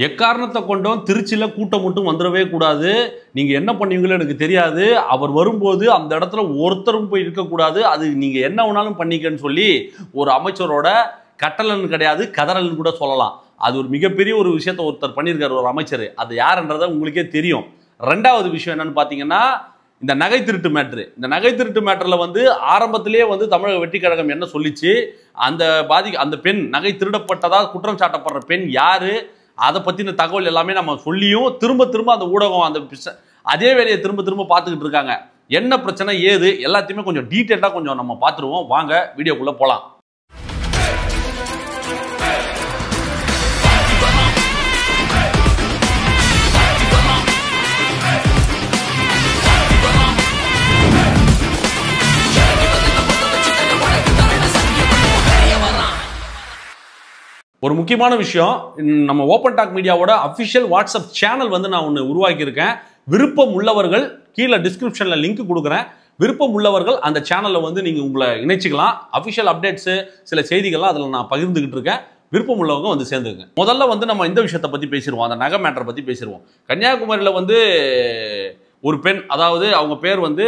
எக்காரணத்தை கொண்டும் திருச்சியில கூட்டம் மட்டும் வந்துடவே கூடாது. நீங்க என்ன பண்ணுவீங்களோ எனக்கு தெரியாது. அவர் வரும்போது அந்த இடத்துல ஒருத்தரும் போய் இருக்கக்கூடாது. அது நீங்க என்ன வேணாலும் பண்ணிக்கன்னு சொல்லி ஒரு அமைச்சரோட கட்டளன்னு கிடையாது, கதறல்னு கூட சொல்லலாம். அது ஒரு மிகப்பெரிய ஒரு விஷயத்தை ஒருத்தர் பண்ணியிருக்காரு, ஒரு அமைச்சர். அது யாருன்றதை உங்களுக்கே தெரியும். ரெண்டாவது விஷயம் என்னன்னு பார்த்தீங்கன்னா, இந்த நகை திருட்டு மேட்ரு. இந்த நகை திருட்டு மேட்டரில் வந்து ஆரம்பத்திலேயே வந்து தமிழக வெற்றி கழகம் என்ன சொல்லிச்சு, அந்த பெண் நகை திருடப்பட்டதா குற்றம் சாட்டப்படுற பெண் யாரு, அதை பற்றின தகவல் எல்லாமே நம்ம சொல்லியும் திரும்ப திரும்ப அந்த ஊடகம் அதே வேலையை திரும்ப திரும்ப பார்த்துக்கிட்டு இருக்காங்க. என்ன பிரச்சனை ஏது எல்லாத்தையுமே கொஞ்சம் டீட்டெயிலாக கொஞ்சம் நம்ம பார்த்துருவோம். வாங்க வீடியோக்குள்ளே போகலாம். ஒரு முக்கியமான விஷயம், நம்ம ஓப்பன் டாக் மீடியாவோட அஃபிஷியல் வாட்ஸ்அப் சேனல் வந்து நான் ஒன்று உருவாக்கியிருக்கேன். விருப்பம் உள்ளவர்கள் கீழே டிஸ்கிரிப்ஷனில் லிங்க் கொடுக்குறேன். விருப்பம் உள்ளவர்கள் அந்த சேனலில் வந்து நீங்கள் உங்களை இணைச்சிக்கலாம். அஃபிஷியல் அப்டேட்ஸு சில செய்திகள்லாம் அதில் நான் பகிர்ந்துக்கிட்டு இருக்கேன். விருப்பம் உள்ளவங்க வந்து சேர்ந்துருங்க. முதல்ல வந்து நம்ம இந்த விஷயத்தை பற்றி பேசிடுவோம், அந்த நகை மேட்டரை பற்றி பேசிடுவோம். கன்னியாகுமரியில் வந்து ஒரு பெண், அதாவது அவங்க பேர் வந்து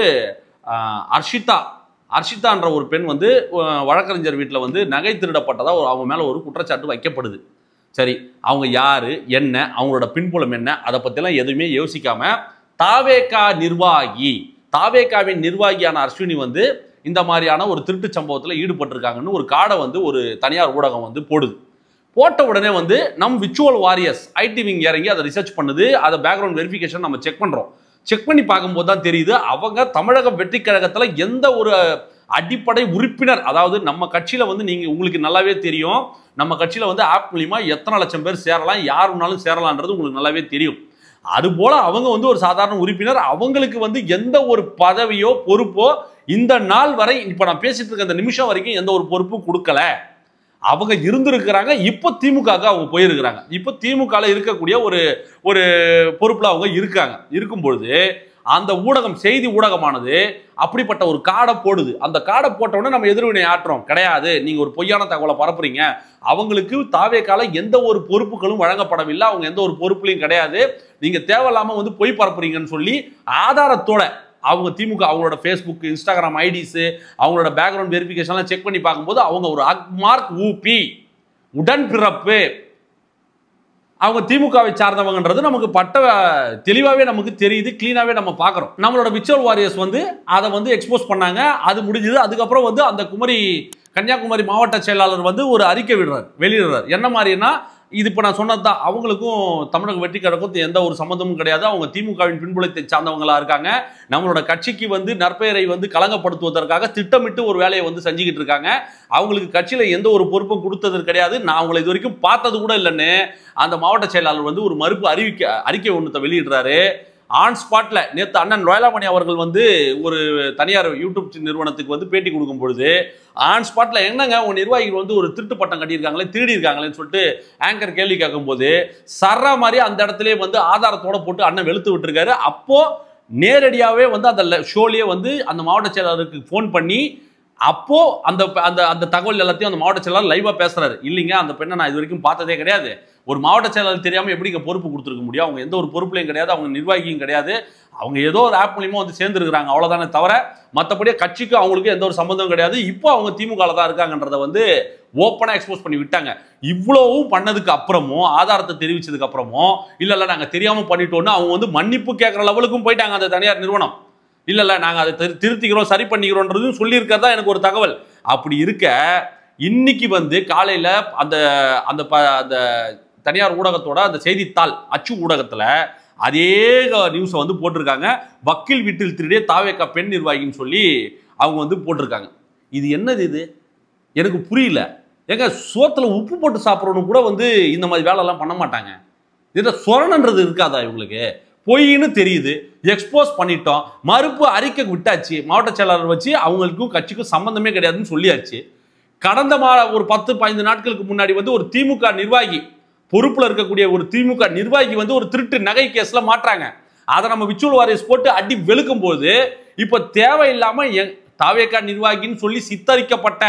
அர்ஷிதான்ற ஒரு பெண் வந்து வழக்கறிஞர் வீட்டில் வந்து நகை திருடப்பட்டதா அவங்க மேலே ஒரு குற்றச்சாட்டு வைக்கப்படுது. சரி, அவங்க யாரு என்ன, அவங்களோட பின்புலம் என்ன, அதை பற்றிலாம் எதுவுமே யோசிக்காம தாவேகாவின் நிர்வாகியான அஸ்வினி வந்து இந்த மாதிரியான ஒரு திருட்டு சம்பவத்தில் ஈடுபட்டிருக்காங்கன்னு ஒரு காடை வந்து ஒரு தனியார் ஊடகம் வந்து போட்ட உடனே வந்து நம் விர்ச்சுவல் வாரியர்ஸ் ஐடி விங் இறங்கி அதை ரிசர்ச் பண்ணுது. அதை பேக்ரவுண்ட் வெரிஃபிகேஷன் நம்ம செக் பண்ணுறோம். செக் பண்ணி பார்க்கும்போது தான் தெரியுது, அவங்க தமிழக வெற்றி கழகத்தில் எந்த ஒரு அடிப்படை உறுப்பினர், அதாவது நம்ம கட்சியில் வந்து உங்களுக்கு நல்லாவே தெரியும், நம்ம கட்சியில் வந்து ஆப் மூலிமா எத்தனை லட்சம் பேர் சேரலாம், யார் வேணாலும் சேரலான்றது உங்களுக்கு நல்லாவே தெரியும். அதுபோல அவங்க வந்து ஒரு சாதாரண உறுப்பினர். அவங்களுக்கு வந்து எந்த ஒரு பதவியோ பொறுப்போ இந்த நாள் வரை, இப்போ நான் பேசிட்டு இருக்க அந்த நிமிஷம் வரைக்கும் எந்த ஒரு பொறுப்பும் கொடுக்கல. அவங்க இருந்திருக்கிறாங்க. இப்போ திமுக அவங்க போயிருக்கிறாங்க. இப்போ திமுக இருக்கக்கூடிய ஒரு பொறுப்புல அவங்க இருக்காங்க. இருக்கும்பொழுது அந்த ஊடகம், செய்தி ஊடகமானது அப்படிப்பட்ட ஒரு காடை போடுது. அந்த காடை போட்டவுடனே நம்ம எதிர்வினை ஆற்றோம் கிடையாது, நீங்க ஒரு பொய்யான தகவலை பரப்புறீங்க, அவங்களுக்கு தாவேகால எந்த ஒரு பொறுப்புகளும் வழங்கப்படவில்லை, அவங்க எந்த ஒரு பொறுப்புலையும் கிடையாது, நீங்க தேவையில்லாம வந்து பொய் பரப்புறீங்கன்னு சொல்லி ஆதாரத்தோட அவங்க திமுக அவங்களோட ஃபேஸ்புக், இன்ஸ்டாகிராம் ஐடிஸு, அவங்களோட பேக்ரவுண்ட் வெரிஃபிகேஷன்லாம் செக் பண்ணி பார்க்கும்போது அவங்க ஒரு அக்மார்க் ஊபி உடன்பிறப்பு, அவங்க திமுகவை சார்ந்தவங்கன்றது நமக்கு தெளிவாகவே நமக்கு தெரியுது, கிளீனாகவே நம்ம பார்க்குறோம். நம்மளோட விர்ச்சுவல் வாரியர்ஸ் வந்து அதை வந்து எக்ஸ்போஸ் பண்ணாங்க. அது முடிஞ்சது. அதுக்கப்புறம் வந்து அந்த கன்னியாகுமரி மாவட்ட செயலாளர் வந்து ஒரு அறிக்கை வெளியிடுறார். என்ன மாதிரினா, இது இப்போ நான் சொன்னது தான், அவங்களுக்கும் தமிழக வெற்றி கழகத்துக்கும் எந்த ஒரு சம்மந்தமும் கிடையாது. அவங்க திமுகவின் பின்புலத்தை சார்ந்தவங்களா இருக்காங்க. நம்மளோட கட்சிக்கு வந்து நற்பெயரை வந்து களங்கப்படுத்துவதற்காக திட்டமிட்டு ஒரு வேலையை வந்து செஞ்சுக்கிட்டு இருக்காங்க. அவங்களுக்கு கட்சியில் எந்த ஒரு பொறுப்பும் கொடுத்தது கிடையாது. நான் அவங்களை இது வரைக்கும் பார்த்தது கூட இல்லைன்னு அந்த மாவட்ட செயலாளர் வந்து ஒரு மறுப்பு அறிக்கை ஒன்றத்தை வெளியிடுறாரு. ஆன் ஸ்பாட்ல நேற்று அண்ணன் ரோயலாமணி அவர்கள் வந்து ஒரு தனியார் யூடியூப் நிறுவனத்துக்கு வந்து பேட்டி கொடுக்கும் பொழுது ஆன் ஸ்பாட்ல என்னங்க உங்க நிர்வாகிகள் வந்து ஒரு திருட்டு பட்டம் கட்டியிருக்காங்களே, திருடி இருக்காங்களேன்னு சொல்லிட்டு ஆங்கர் கேள்வி கேட்கும் போது சர்ற மாதிரி அந்த இடத்துல வந்து ஆதாரத்தோட போட்டு அண்ணன் வெளுத்து விட்டுருக்காரு. அப்போ நேரடியாகவே வந்து அந்த ஷோலயே வந்து அந்த மாவட்ட செயலாளருக்கு ஃபோன் பண்ணி அப்போ அந்த தகவல் எல்லாத்தையும் அந்த மாவட்ட செயலாளர் லைவா பேசுறாரு. இல்லைங்க, அந்த பெண்ணை நான் இது வரைக்கும் பார்த்ததே கிடையாது, ஒரு மாவட்ட செயலாளர் தெரியாம எப்படி இங்க பொறுப்பு கொடுத்துருக்க முடியும், அவங்க எந்த ஒரு பொறுப்புலையும் கிடையாது, அவங்க நிர்வாகியும் கிடையாது, அவங்க ஏதோ ஒரு ஆப் மூலியமா வந்து சேர்ந்துருக்காங்க, அவ்வளவுதானே தவிர மற்றபடியே கட்சிக்கு அவங்களுக்கு எந்த ஒரு சம்பந்தம் கிடையாது. இப்போ அவங்க திமுக தான் இருக்காங்கன்றத வந்து ஓப்பனா எக்ஸ்போஸ் பண்ணி விட்டாங்க. இவ்வளவும் பண்ணதுக்கு அப்புறமும், ஆதாரத்தை தெரிவிச்சதுக்கு அப்புறமும் இல்ல நாங்க தெரியாம பண்ணிட்டோம்னு அவங்க வந்து மன்னிப்பு கேட்கிற லெவலுக்கும் போயிட்டாங்க அந்த தனியார் நிறுவனம். இல்ல நாங்க அதை திருத்திக்கிறோம், சரி பண்ணிக்கிறோம்ன்றதும் சொல்லியிருக்கிறதா எனக்கு ஒரு தகவல். அப்படி இருக்க இன்னைக்கு வந்து காலையில அந்த தனியார் ஊடகத்தோட அந்த செய்தித்தாள் அச்சு ஊடகத்துல அதே நியூஸை வந்து போட்டிருக்காங்க. வக்கீல் வீட்டில் திருடிய தாவேகா பெண் நிர்வாகின்னு சொல்லி அவங்க வந்து போட்டிருக்காங்க. இது என்னது? இது எனக்கு புரியல. ஏங்க, சோத்துல உப்பு போட்டு சாப்பிட்றவனு கூட வந்து இந்த மாதிரி வேலைலாம் பண்ண மாட்டாங்க. இதுல சொரணன்றது இருக்காதா இவங்களுக்கு? பொய்ன்னு தெரியுது, எக்ஸ்போஸ் பண்ணிட்டோம், மறுப்பு அறிக்கை விட்டாச்சு, மாவட்ட செயலாளர் வச்சு அவங்களுக்கும் கட்சிக்கும் சம்பந்தமே கிடையாதுன்னு சொல்லியாச்சு. கடந்த ஒரு 10-15 நாட்களுக்கு முன்னாடி வந்து ஒரு திமுக நிர்வாகி, பொறுப்புல இருக்கக்கூடிய ஒரு திமுக நிர்வாகி வந்து ஒரு திருட்டு நகை கேஸ்ல மாற்றாங்க. அதை நம்ம விர்ச்சுவல் வாரியர்ஸ் போட்டு அடி வெளுக்கும் போது இப்ப தேவையில்லாம தாவேகா நிர்வாகின்னு சொல்லி சித்தரிக்கப்பட்ட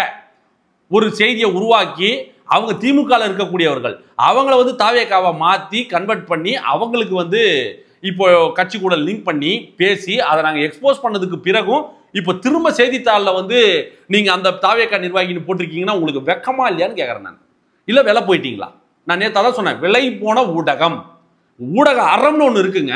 ஒரு செய்தியை உருவாக்கி அவங்க திமுகவில் இருக்கக்கூடியவர்கள் அவங்கள வந்து தாவேகாவை மாற்றி கன்வெர்ட் பண்ணி அவங்களுக்கு வந்து இப்போ கட்சி கூட லிங்க் பண்ணி பேசி அதை நாங்கள் எக்ஸ்போஸ் பண்ணதுக்கு பிறகும் இப்போ திரும்ப செய்தித்தாளில் வந்து நீங்கள் அந்த தாவேகா நிர்வாகின்னு போட்டிருக்கீங்கன்னா உங்களுக்கு வெக்கமா இல்லையான்னு கேட்குறேன் நான். இல்லை விலை போயிட்டீங்களா? நான் நேற்று அதான் சொன்னேன், விலை போன ஊடகம். ஊடக அறம்னு ஒன்று இருக்குங்க.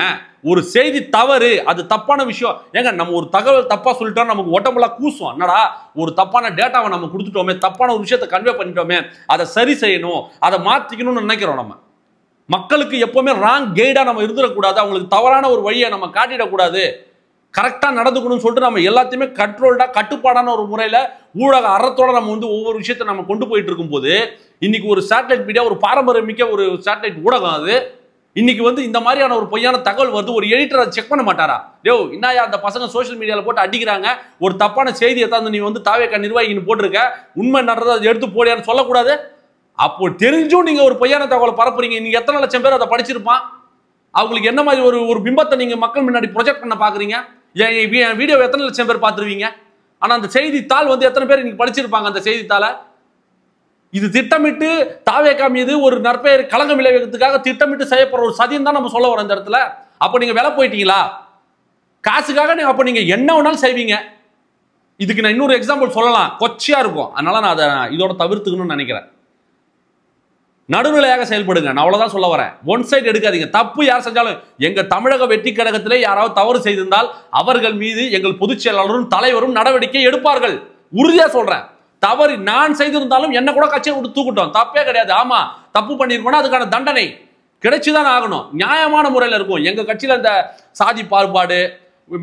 ஒரு செய்தி தவறு, அது தப்பான விஷயம். ஏங்க நம்ம ஒரு தகவல் தப்பா சொல்லிட்டோம், நமக்கு உடம்புல கூசும். என்னடா ஒரு தப்பான டேட்டாவை நம்ம கொடுத்துட்டோமே, தப்பான ஒரு விஷயத்தை கன்வே பண்ணிட்டோமே, அதை சரி செய்யணும், அதை மாற்றிக்கணும்னு நினைக்கிறோம். நம்ம மக்களுக்கு எப்பவுமே ராங் கைடா நம்ம இருந்துடக்கூடாது, அவங்களுக்கு தவறான ஒரு வழியை நம்ம காட்டிடக்கூடாது, கரெக்டா நடந்துக்கணும்னு சொல்லிட்டு நம்ம எல்லாத்தையுமே கண்ட்ரோல்டா கட்டுப்பாடான ஒரு முறையில ஊடக அறத்தோட நம்ம வந்து ஒவ்வொரு விஷயத்தை நம்ம கொண்டு போயிட்டு இருக்கும் போது இன்னைக்கு ஒரு சேட்டலைட் மீடியா, ஒரு பாரம்பரியமிக்க ஒரு சேட்டலைட் ஊடகம், அது இன்னைக்கு வந்து இந்த மாதிரியான ஒரு பொய்யான தகவல் வருது. ஒரு எடிட்டர் அதை செக் பண்ண மாட்டாரா? என்னையா அந்த பசங்க சோசியல் மீடியால போட்டு அடிக்கிறாங்க, ஒரு தப்பான செய்தியை தான் நீ வந்து தாவேகா நிர்வாகின்னு போட்டிருக்க, உண்மை நடந்ததை அதை எடுத்து போடியான்னு சொல்லக்கூடாது? அப்போ தெரிஞ்சும் நீங்க ஒரு பொய்யான தகவலை பரப்புறீங்க. நீங்க எத்தனை லட்சம் பேர் அதை படிச்சிருப்பான்? அவங்களுக்கு என்ன மாதிரி ஒரு பிம்பத்தை நீங்க மக்கள் முன்னாடி ப்ரொஜெக்ட் பண்ண பாக்குறீங்க? என் வீடியோ எத்தனை லட்சம் பேர் பார்த்துருவீங்க? ஆனா அந்த செய்தித்தாள் வந்து எத்தனை பேர் இன்னைக்கு படிச்சிருப்பாங்க அந்த செய்தித்தாளை? இது திட்டமிட்டு தாவேகா மீது ஒரு நற்பெயர் களங்கம் விளைவிக்கிறதுக்காக திட்டமிட்டு செய்யப்படுற ஒரு சதியம் தான் நம்ம சொல்ல வரோம் இந்த இடத்துல. அப்ப நீங்க விலை போயிட்டீங்களா? காசுக்காக அப்ப நீங்க என்ன வேணாலும் செய்வீங்க. இதுக்கு நான் இன்னொரு எக்ஸாம்பிள் சொல்லலாம், கொச்சையா இருக்கும். அதனால நான் அதை இதோட தவிர்த்துக்கணும்னு நினைக்கிறேன். நடுநிலையாக செயல்படுங்க, நான் அவ்வளவுதான் சொல்ல வரேன். ஒன் சைடு எடுக்காதீங்க. தப்பு யார் செஞ்சாலும், எங்க தமிழக வெற்றி கழகத்திலே யாராவது தவறு செய்திருந்தால் அவர்கள் மீது எங்கள் பொதுச் செயலாளரும் தலைவரும் நடவடிக்கை எடுப்பார்கள். உறுதியா சொல்றேன். தவறு நான் செய்திருந்தாலும் என்ன கூட கட்சியை விட்டு தூக்கிட்டோம், தப்பே கிடையாது. ஆமா தப்பு பண்ணிருக்கோம்னா அதுக்கான தண்டனை கிடைச்சுதான் ஆகணும், நியாயமான முறையில் இருக்கும். எங்க கட்சியில இந்த சாதி பாகுபாடு,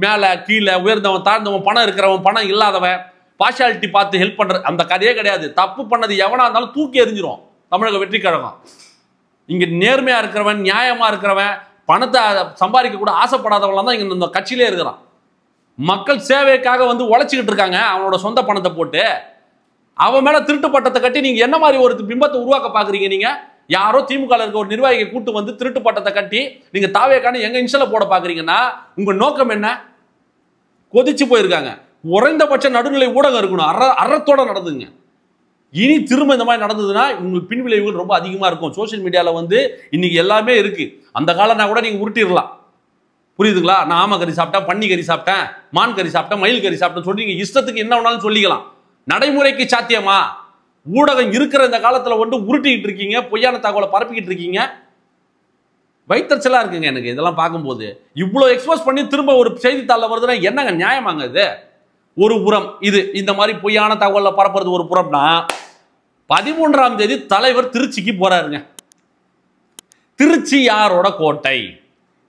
மேல கீழே, உயர்ந்தவன் தாழ்ந்தவன், பணம் இருக்கிறவன் பணம் இல்லாதவன், பார்ஷாலிட்டி பார்த்து ஹெல்ப் பண்ற அந்த கதையே கிடையாது. தப்பு பண்ணது எவனா இருந்தாலும் தூக்கி எறிஞ்சிரும் தமிழக வெற்றி கழகம். இங்க நேர்மையா இருக்கிறவன், நியாயமா இருக்கிறவன், பணத்தை சம்பாதிக்க கூட ஆசைப்படாதவன் தான் இங்க இந்த கட்சியிலே இருக்கிறான். மக்கள் சேவைக்காக வந்து உழைச்சிக்கிட்டு இருக்காங்க அவனோட சொந்த பணத்தை போட்டு. அவன் மேல திருட்டு பட்டத்தை கட்டி நீங்க என்ன மாதிரி ஒரு பிம்பத்தை உருவாக்க பாக்குறீங்க? நீங்க யாரோ திமுக இருக்க ஒரு நிர்வாகியை கூட்டு வந்து திருட்டு பட்டத்தை கட்டி நீங்க தாவேக்கான எங்க இன்ஷல போட பாக்குறீங்கன்னா உங்க நோக்கம் என்ன? கொதிச்சு போயிருக்காங்க. குறைந்தபட்ச நடுநிலை ஊடகம் இருக்கணும், அறத்தோட நடந்துங்க. இனி திரும்ப இந்த மாதிரி நடந்ததுன்னா உங்களுக்கு பின்விளைவுகள் ரொம்ப அதிகமா இருக்கும். சோசியல் மீடியால வந்து இன்னைக்கு எல்லாமே இருக்கு. அந்த காலம்னா கூட நீங்க உருட்டிடலாம், புரியுதுங்களா? நான் ஆம கறி சாப்பிட்டேன், பன்னி கறி சாப்பிட்டேன், மான் கறி சாப்பிட்டேன், மயில் கறி சாப்பிட்டேன் சொல்லி நீங்க இஷ்டத்துக்கு என்ன வேணாலும் சொல்லிக்கலாம். நடைமுறைக்கு சாத்தியமா? ஊடகம் இருக்கிற இந்த காலத்துல வந்து உருட்டிக்கிட்டு இருக்கீங்க, பொய்யான தகவலை பரப்பிக்கிட்டு இருக்கீங்க. வைத்தறிச்சலா இருக்குங்க எனக்கு இதெல்லாம் பார்க்கும்போது. இவ்வளவு எக்ஸ்போஸ் பண்ணி திரும்ப ஒரு செய்தித்தாளில் வருதுன்னா என்னங்க நியாயமாங்க இது? ஒரு புறம் இது இந்த மாதிரி பொய்யான தகவலை பரப்புறது ஒரு புறம்னா, 13ஆம் தேதி தலைவர் திருச்சிக்கு போறாருங்க. திருச்சி யாரோட கோட்டை?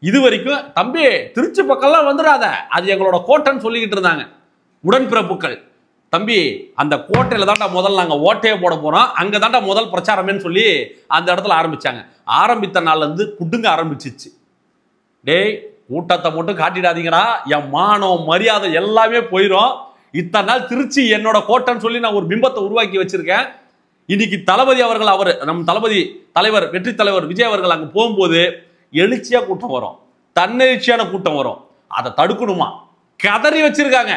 இது வரைக்கும் தம்பி திருச்சி பக்கம்லாம் வந்துடாத, அது எங்களோட கோட்டைன்னு சொல்லிக்கிட்டு இருந்தாங்க உடன்பிறப்புகள். தம்பி அந்த கோட்டையில தாண்டா முதல்ல நாங்க ஓட்டையை போட போறோம், அங்க தாண்டா முதல் பிரச்சாரமே சொல்லி அந்த இடத்துல ஆரம்பிச்சாங்க. ஆரம்பித்த நாள்ல இருந்து குடுங்க ஆரம்பிச்சிச்சு. டேய் கூட்டத்தை மட்டும் காட்டிடாதீங்கடா, என் மானம் மரியாதை எல்லாமே போயிடும். இத்தனை நாள் திருச்சி என்னோட கோட்டைன்னு சொல்லி நான் ஒரு பிம்பத்தை உருவாக்கி வச்சிருக்கேன். இன்னைக்கு தளபதி அவர்கள், அவர் நம் தளபதி தலைவர் வெற்றி தலைவர் விஜய் அவர்கள் அங்க போகும்போது எழுச்சியா கூட்டம் வரும், தன்னெழுச்சியான கூட்டம் வரும். அதை தடுக்கணுமா கதறி வச்சிருக்காங்க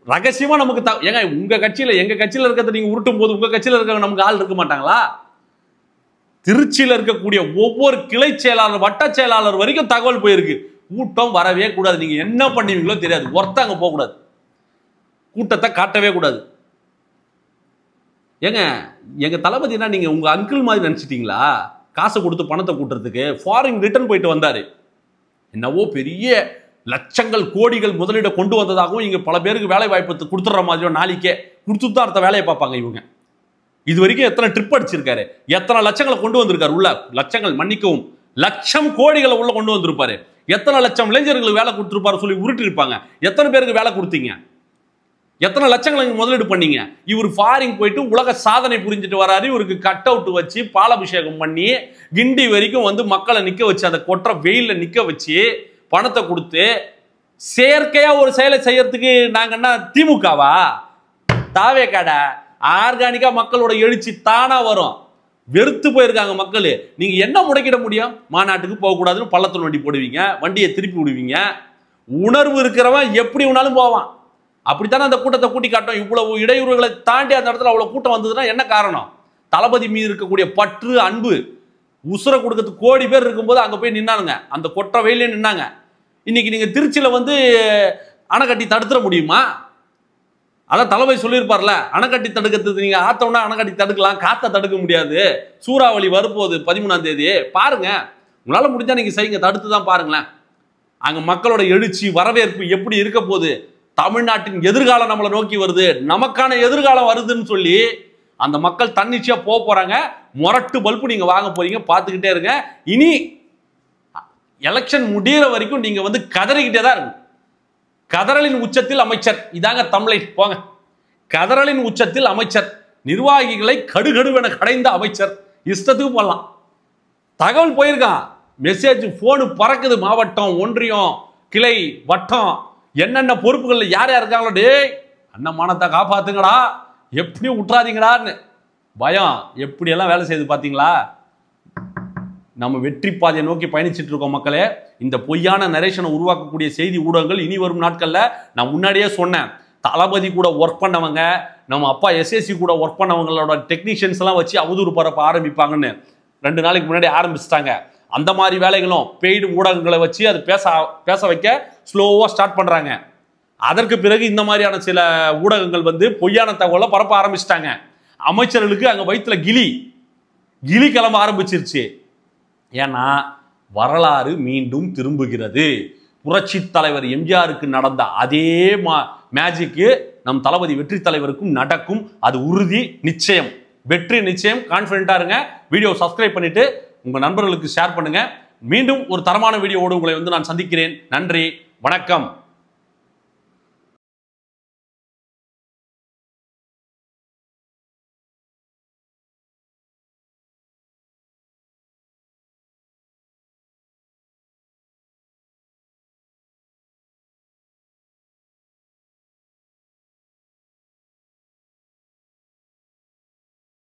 ரகசியமா. நமக்கு ஏங்க உங்க கட்சியில எங்க கட்சியில இருக்கிறத நீங்க உருட்டும் போது உங்க கட்சியில இருக்க நமக்கு ஆள் இருக்க மாட்டாங்களா? திருச்சியில இருக்கக்கூடிய ஒவ்வொரு கிளை செயலாளர், வட்ட செயலாளர் வரைக்கும் தகவல் போயிருக்கு. கூட்டம் வரவே கூடாது, நீங்க என்ன பண்ணுவீங்களோ தெரியாது, ஒருத்தங்க போக கூடாது, கூட்டத்தை காட்டவே கூடாது. ஏங்க எங்க தளபதினா நீங்க உங்க அங்கிள் மாதிரி நினைச்சிட்டீங்களா? காசை கொடுத்து பணத்தை கூட்டுறதுக்கு ஃபாரின் ரிட்டர்ன் போயிட்டு வந்தாரு. என்னவோ பெரிய லட்சங்கள் கோடிகள் முதலீட கொண்டு வந்ததாகவும் இங்க பல பேருக்கு வேலை வாய்ப்பு கொடுத்துற மாதிரியோ நாளைக்கே கொடுத்துட்டு தான் அடுத்த வேலையை பார்ப்பாங்க இவங்க. இது வரைக்கும் எத்தனை ட்ரிப் அடிச்சிருக்காரு, எத்தனை லட்சங்களை கொண்டு வந்திருக்காரு உள்ள, லட்சங்கள் மன்னிக்கவும் லட்சம் கோடிகளை உள்ள கொண்டு வந்திருப்பாரு. எத்தனை லட்சம் இளைஞர்களுக்கு வேலை கொடுத்துருப்பாரு சொல்லி உருட்டி இருப்பாங்க. எத்தனை பேருக்கு வேலை கொடுத்தீங்க, எத்தனை லட்சங்களை முதலீடு பண்ணீங்க? இவர் ஃபாரின் போயிட்டு உலக சாதனை புரிஞ்சுட்டு வராரு. இவருக்கு கட் அவுட் வச்சு பாலாபிஷேகம் பண்ணி கிண்டி வரைக்கும் வந்து மக்களை நிக்க வச்சு அந்த கொற்ற வெயில நிக்க வச்சு பணத்தை கொடுத்து செயற்கையா ஒரு செயலை செய்யறதுக்கு நாங்க என்ன திமுகவா? தாவேகாடா ஆர்கானிக்கா மக்களோட எழுச்சி தானா வரும். வெறுத்து போயிருக்காங்க மக்கள். நீங்க என்ன முடக்கிட முடியும்? மாநாட்டுக்கு போகக்கூடாதுன்னு பள்ளத்தில் வண்டி போடுவீங்க, வண்டியை திருப்பி விடுவீங்க. உணர்வு இருக்கிறவன் எப்படி வேணாலும் போவான். அப்படித்தானே அந்த கூட்டத்தை கூட்டி காட்டும். இவ்வளவு இடையூறுகளை தாண்டி அந்த இடத்துல அவ்வளவு கூட்டம் வந்ததுன்னா என்ன காரணம்? தளபதி மீது இருக்கக்கூடிய பற்று அன்பு உசுர கொடுக்கறதுக்கு கோடி பேர் இருக்கும்போது அங்க போய் நின்னானுங்க, அந்த கொற்ற வெயிலே நின்னாங்க. இன்னைக்கு நீங்க திருச்சியில வந்து அணை கட்டி தடுத்துட முடியுமா? அதான் தளபதி சொல்லியிருப்பார்ல, அணை கட்டி தடுக்கிறதுக்கு நீங்க ஆத்தோன்னா அணை கட்டி தடுக்கலாம், காத்த தடுக்க முடியாது. சூறாவளி வரப்போகுது 13ஆம் தேதி, பாருங்க, உங்களால முடிஞ்சா நீங்க செய்யுங்க, தடுத்து தான் பாருங்களேன். அங்க மக்களோட எழுச்சி வரவேற்பு எப்படி இருக்க போகுது, தமிழ்நாட்டின் எதிர்காலம் நம்மளை நோக்கி வருது, நமக்கான எதிர்காலம் வருதுன்னு சொல்லி அந்த மக்கள் தன்னிச்சையா போறாங்க. முரட்டு பல்பு நீங்க வாங்க போறீங்க, பார்த்துக்கிட்டே இருங்க. இனி எலெக்ஷன் முடிகிற வரைக்கும் நீங்க வந்து கதறிக்கிட்டே தான் இருக்கும். கதறலின் உச்சத்தில் அமைச்சர், இதாங்க தமிழை போங்க. கதறலின் உச்சத்தில் அமைச்சர், நிர்வாகிகளை கடுகடுவென கடைந்த அமைச்சர், இஷ்டத்துக்கு போடலாம். தகவல் போயிருக்கான், மெசேஜ் போனு பறக்குது. மாவட்டம், ஒன்றியம், கிளை, வட்டம், என்னென்ன பொறுப்புகள் யார் யார் இருக்காங்களோ, டேய் அண்ணன் மானத்தை காப்பாத்துங்கடா, எப்படியும் விட்டுறாதீங்கடான்னு பயம் எப்படியெல்லாம் வேலை செய்யுது பார்த்தீங்களா? நம்ம வெற்றி பாதையை நோக்கி பயணிச்சுட்டு இருக்கோம் மக்களே. இந்த பொய்யான நரேஷனை உருவாக்கக்கூடிய செய்தி ஊடகங்கள் இனி வரும் நாட்களில், நான் முன்னாடியே சொன்னேன், தளபதி கூட ஒர்க் பண்ணவங்க, நம்ம அப்பா எஸ்எஸ்சி கூட ஒர்க் பண்ணவங்களோட டெக்னீஷியன்ஸ் எல்லாம் வச்சு அவதூறு பரப்ப ஆரம்பிப்பாங்கன்னு 2 நாளைக்கு முன்னாடி ஆரம்பிச்சிட்டாங்க. அந்த மாதிரி வேலைகளும் பெய்டு ஊடகங்களை வச்சு அது பேச வைக்க ஸ்லோவாக ஸ்டார்ட் பண்ணுறாங்க. அதற்கு பிறகு இந்த மாதிரியான சில ஊடகங்கள் வந்து பொய்யான தகவலை பரப்ப ஆரம்பிச்சிட்டாங்க. அமைச்சர்களுக்கு அங்கே வயிற்றுல கிளி கிளம்ப ஆரம்பிச்சிருச்சு. ஏன்னா வரலாறு மீண்டும் திரும்புகிறது. புரட்சி தலைவர் எம்ஜிஆருக்கு நடந்த அதே மேஜிக்கு நம் தளபதி வெற்றி தலைவருக்கும் நடக்கும். அது உறுதி, நிச்சயம், வெற்றி நிச்சயம். கான்ஃபிடென்ட்டா இருங்க. வீடியோ சப்ஸ்கிரைப் பண்ணிட்டு உங்க நண்பர்களுக்கு ஷேர் பண்ணுங்க. மீண்டும் ஒரு தரமான வீடியோவோடு உங்களை வந்து நான் சந்திக்கிறேன். நன்றி, வணக்கம்.